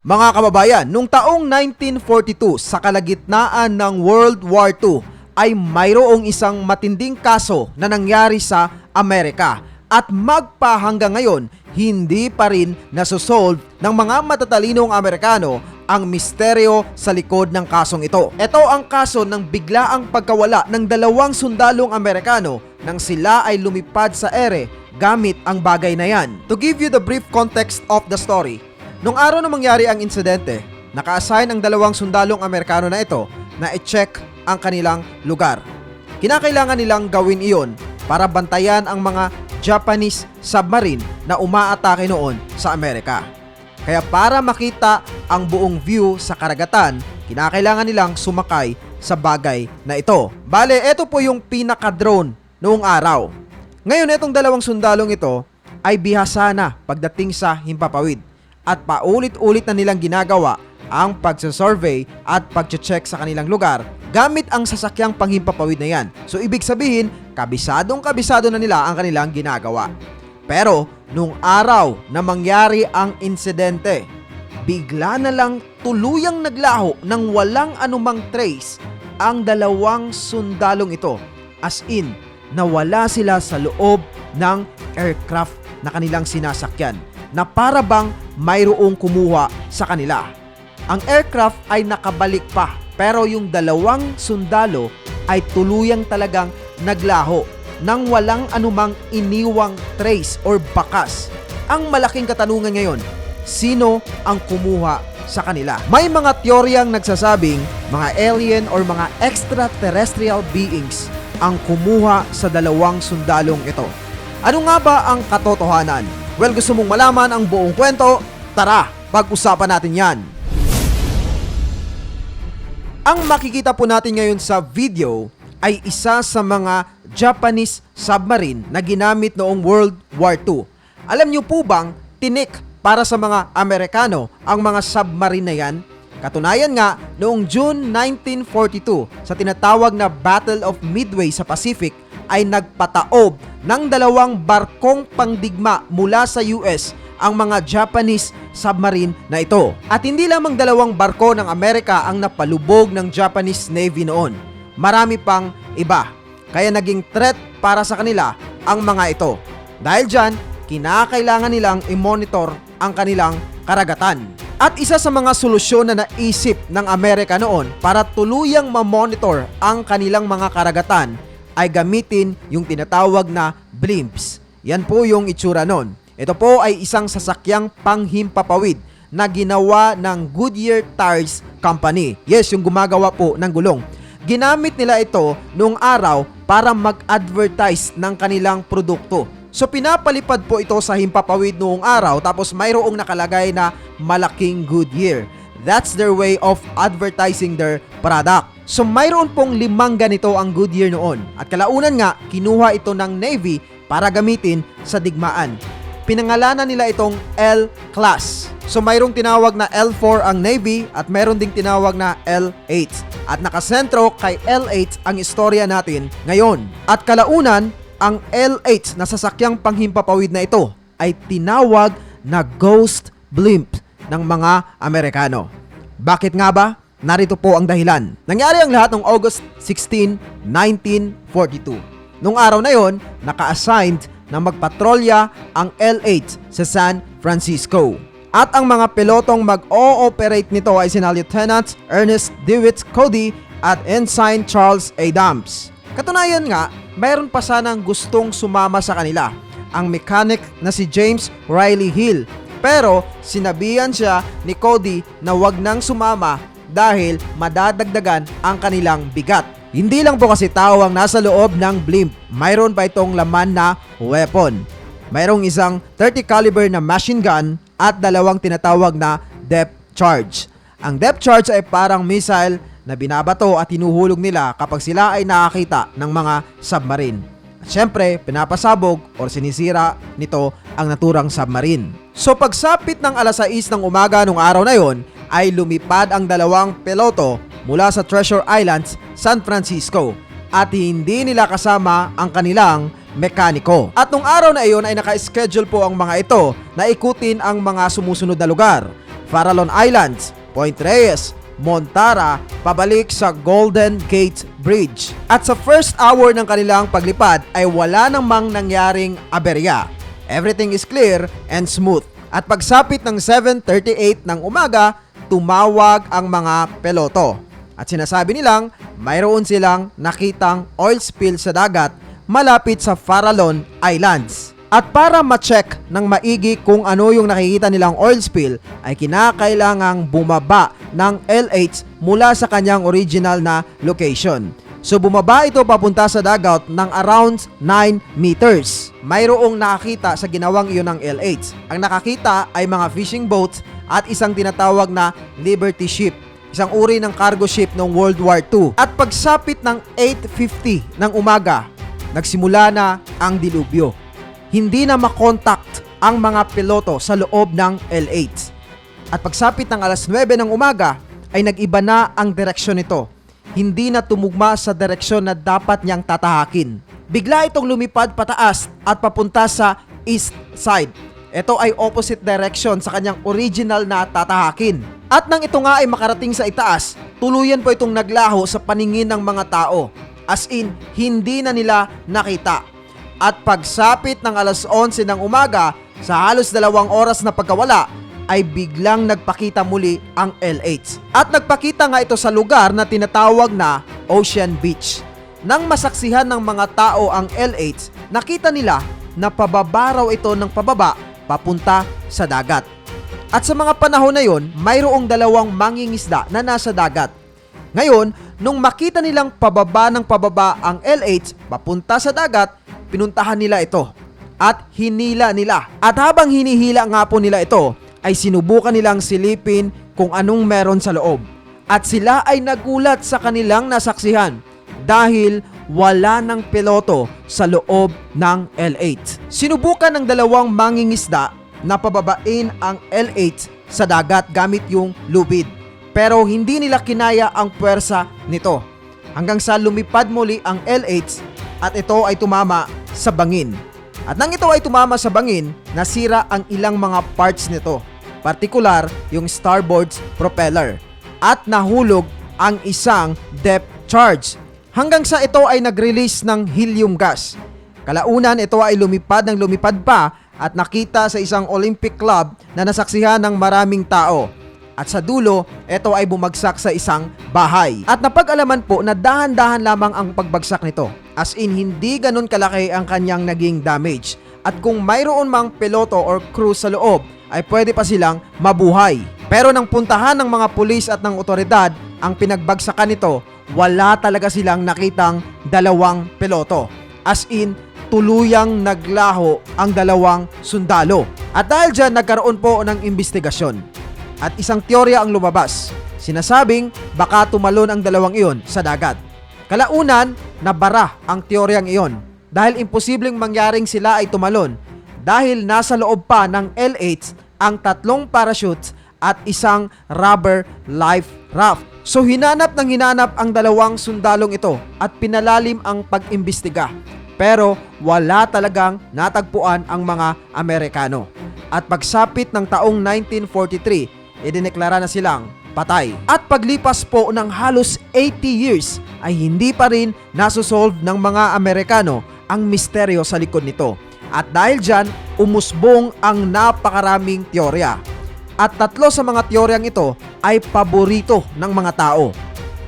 Mga kababayan, nung taong 1942 sa kalagitnaan ng World War II ay mayroong isang matinding kaso na nangyari sa Amerika at magpahanggang ngayon hindi pa rin nasosolve ng mga matatalinong Amerikano ang misteryo sa likod ng kasong ito. Ito ang kaso ng biglaang pagkawala ng dalawang sundalong Amerikano nang sila ay lumipad sa ere gamit ang bagay na yan. To give you the brief context of the story, nung araw na mangyari ang insidente, naka-assign ang dalawang sundalong Amerikano na ito na i-check ang kanilang lugar. Kinakailangan nilang gawin iyon para bantayan ang mga Japanese submarine na umaatake noon sa Amerika. Kaya para makita ang buong view sa karagatan, kinakailangan nilang sumakay sa bagay na ito. Bale, ito po yung pinaka-drone noong araw. Ngayon, itong dalawang sundalong ito ay bihasa na pagdating sa himpapawid at paulit-ulit na nilang ginagawa ang pagsasurvey at pagche-check sa kanilang lugar gamit ang sasakyang panghimpapawid na yan. So ibig sabihin, kabisadong-kabisado na nila ang kanilang ginagawa. Pero nung araw na mangyari ang insidente, bigla na lang tuluyang naglaho ng walang anumang trace ang dalawang sundalong ito. As in, nawala sila sa loob ng aircraft na kanilang sinasakyan na para bang mayroong kumuha sa kanila. Ang aircraft ay nakabalik pa, pero yung dalawang sundalo ay tuluyang talagang naglaho nang walang anumang iniwang trace or bakas. Ang malaking katanungan ngayon, sino ang kumuha sa kanila? May mga teoryang nagsasabing mga alien or mga extraterrestrial beings ang kumuha sa dalawang sundalong ito. Ano nga ba ang katotohanan? Well, gusto mong malaman ang buong kwento? Tara, pag-usapan natin yan. Ang makikita po natin ngayon sa video ay isa sa mga Japanese submarine na ginamit noong World War II. Alam niyo po bang tinik para sa mga Amerikano ang mga submarine na yan? Katunayan nga, noong June 1942 sa tinatawag na Battle of Midway sa Pacific ay nagpataob ng dalawang barkong pangdigma mula sa US ang mga Japanese submarine na ito. At hindi lamang dalawang barko ng Amerika ang napalubog ng Japanese Navy noon. Marami pang iba. Kaya naging threat para sa kanila ang mga ito. Dahil dyan, kinakailangan nilang i-monitor ang kanilang karagatan. At isa sa mga solusyon na naisip ng Amerika noon para tuluyang ma-monitor ang kanilang mga karagatan ay gamitin yung tinatawag na blimps. Yan po yung itsura noon. Ito po ay isang sasakyang panghimpapawid na ginawa ng Goodyear Tires Company. Yes, yung gumagawa po ng gulong. Ginamit nila ito noong araw para mag-advertise ng kanilang produkto. So pinapalipad po ito sa himpapawid noong araw tapos mayroong nakalagay na malaking Goodyear. That's their way of advertising their product. So mayroon pong 5 ganito ang Goodyear noon. At kalaunan nga, kinuha ito ng Navy para gamitin sa digmaan. Pinangalanan nila itong L-Class. So mayroong tinawag na L4 ang Navy at mayroon ding tinawag na L8. At nakasentro kay L8 ang istorya natin ngayon. At kalaunan, ang L8 na sasakyang panghimpapawid na ito ay tinawag na Ghost Blimp ng mga Amerikano. Bakit nga ba? Narito po ang dahilan. Nangyari ang lahat noong August 16, 1942. Noong araw na yon, naka-assigned na magpatrolya ang L8 sa San Francisco. At ang mga pilotong mag-o-operate nito ay sina Lieutenant Ernest DeWitt Cody at Ensign Charles A. Dams. Katunayan nga, mayroon pa sanang gustong sumama sa kanila, ang mechanic na si James Riley Hill. Pero sinabihan siya ni Cody na wag nang sumama dahil madadagdagan ang kanilang bigat. Hindi lang po kasi tao ang nasa loob ng blimp. Mayroon pa itong laman na weapon. Mayroong isang 30 caliber na machine gun at 2 tinatawag na depth charge. Ang depth charge ay parang missile na binabato at hinuhulog nila kapag sila ay nakakita ng mga submarine. At syempre, pinapasabog o sinisira nito ang naturang submarine. So pagsapit ng alas 6 ng umaga nung araw na yon, ay lumipad ang dalawang piloto mula sa Treasure Islands, San Francisco at hindi nila kasama ang kanilang mekaniko. At nung araw na iyon ay naka-schedule po ang mga ito na ikutin ang mga sumusunod na lugar: Farallon Islands, Point Reyes, Montara, pabalik sa Golden Gate Bridge. At sa first hour ng kanilang paglipad ay wala namang nangyaring aberya. Everything is clear and smooth. At pagsapit ng 7:38 ng umaga, tumawag ang mga piloto. At sinasabi nilang mayroon silang nakitang oil spill sa dagat malapit sa Farallon Islands. At para ma-check ng maigi kung ano yung nakikita nilang oil spill, ay kinakailangang bumaba ng LH mula sa kanyang original na location. So bumaba ito papunta sa dagat ng around 9 meters. Mayroong nakakita sa ginawang iyon ng LH. Ang nakakita ay mga fishing boats at isang tinatawag na Liberty ship, isang uri ng cargo ship noong World War II. At pagsapit ng 8:50 ng umaga, nagsimula na ang dilubyo. Hindi na makontakt ang mga piloto sa loob ng LH. At pagsapit ng alas 9 ng umaga ay nag-iba na ang direksyon nito. Hindi na tumugma sa direksyon na dapat niyang tatahakin. Bigla itong lumipad pataas at papunta sa east side. Ito ay opposite direction sa kanyang original na tatahakin. At nang ito nga ay makarating sa itaas, tuluyan po itong naglaho sa paningin ng mga tao. As in, hindi na nila nakita. At pagsapit ng alas 11 ng umaga, sa halos 2 oras na pagkawala, ay biglang nagpakita muli ang LH. At nagpakita nga ito sa lugar na tinatawag na Ocean Beach. Nang masaksihan ng mga tao ang LH, nakita nila na pababa raw ito ng pababa papunta sa dagat. At sa mga panahon na yon, mayroong 2 mangingisda na nasa dagat. Ngayon, nung makita nilang pababa ng pababa ang LH papunta sa dagat, pinuntahan nila ito at hinila nila. At habang hinihila nga po nila ito, ay sinubukan nilang silipin kung anong meron sa loob. At sila ay nagulat sa kanilang nasaksihan dahil wala ng piloto sa loob ng LH. Sinubukan ng 2 mangingisda na pababain ang LH sa dagat gamit yung lubid. Pero hindi nila kinaya ang puwersa nito. Hanggang sa lumipad muli ang LH at ito ay tumama sa bangin. At nang ito ay tumama sa bangin, nasira ang ilang mga parts nito, partikular yung starboard propeller, at nahulog ang isang depth charge hanggang sa ito ay nag-release ng helium gas. Kalaunan ito ay lumipad ng lumipad pa at nakita sa isang Olympic club na nasaksihan ng maraming tao. At sa dulo, ito ay bumagsak sa isang bahay. At napag-alaman po na dahan-dahan lamang ang pagbagsak nito. As in, hindi ganun kalaki ang kanyang naging damage. At kung mayroon mang piloto or crew sa loob, ay pwede pa silang mabuhay. Pero nang puntahan ng mga pulis at ng otoridad ang pinagbagsakan nito, wala talaga silang nakitang 2 piloto. As in, tuluyang naglaho ang 2 sundalo. At dahil dyan, nagkaroon po ng investigasyon. At isang teorya ang lumabas. Sinasabing baka tumalon ang 2 iyon sa dagat. Kalaunan, nabara ang teoryang iyon dahil imposibleng mangyaring sila ay tumalon dahil nasa loob pa ng LH ang 3 parachutes at isang rubber life raft. So hinanap ng hinanap ang 2 sundalong ito at pinalalim ang pag-imbestiga. Pero wala talagang natagpuan ang mga Amerikano. At pagsapit ng taong 1943, idineklara na silang patay. At paglipas po ng halos 80 years ay hindi pa rin nasusolve ng mga Amerikano ang misteryo sa likod nito. At dahil dyan, umusbong ang napakaraming teorya. At 3 sa mga teoryang ito ay paborito ng mga tao.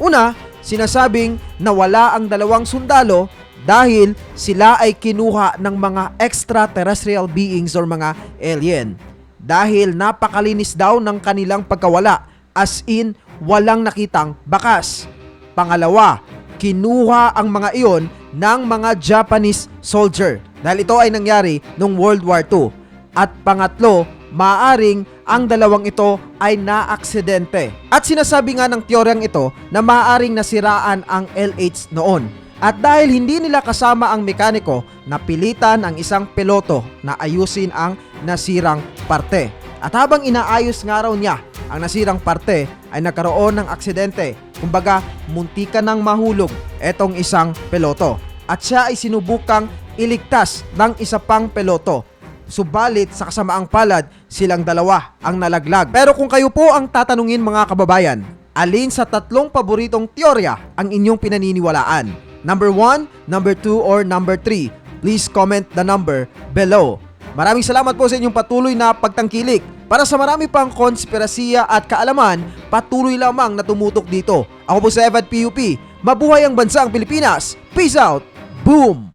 Una, sinasabing nawala ang 2 sundalo dahil sila ay kinuha ng mga extraterrestrial beings or mga alien. Dahil napakalinis daw ng kanilang pagkawala, as in walang nakitang bakas. Pangalawa, kinuha ang mga iyon ng mga Japanese soldier dahil ito ay nangyari noong World War II. At pangatlo, maaring ang 2 ito ay naaksidente. At sinasabi nga ng teoryang ito na maaring nasiraan ang LH noon. At dahil hindi nila kasama ang mekaniko, napilitan ang isang piloto na ayusin ang nasirang parte. At habang inaayos nga raw niya ang nasirang parte, ay nagkaroon ng aksidente. Kumbaga, muntika nang mahulog etong isang piloto. At siya ay sinubukang iligtas ng isa pang piloto. Subalit sa kasamaang palad, silang dalawa ang nalaglag. Pero kung kayo po ang tatanungin mga kababayan, alin sa tatlong paboritong teorya ang inyong pinaniniwalaan? Number 1, number 2, or number 3? Please comment the number below. Maraming salamat po sa inyong patuloy na pagtangkilik. Para sa marami pang konspirasiya at kaalaman, patuloy lamang na tumutok dito. Ako po si Evad PUP. Mabuhay ang bansang Pilipinas. Peace out. Boom!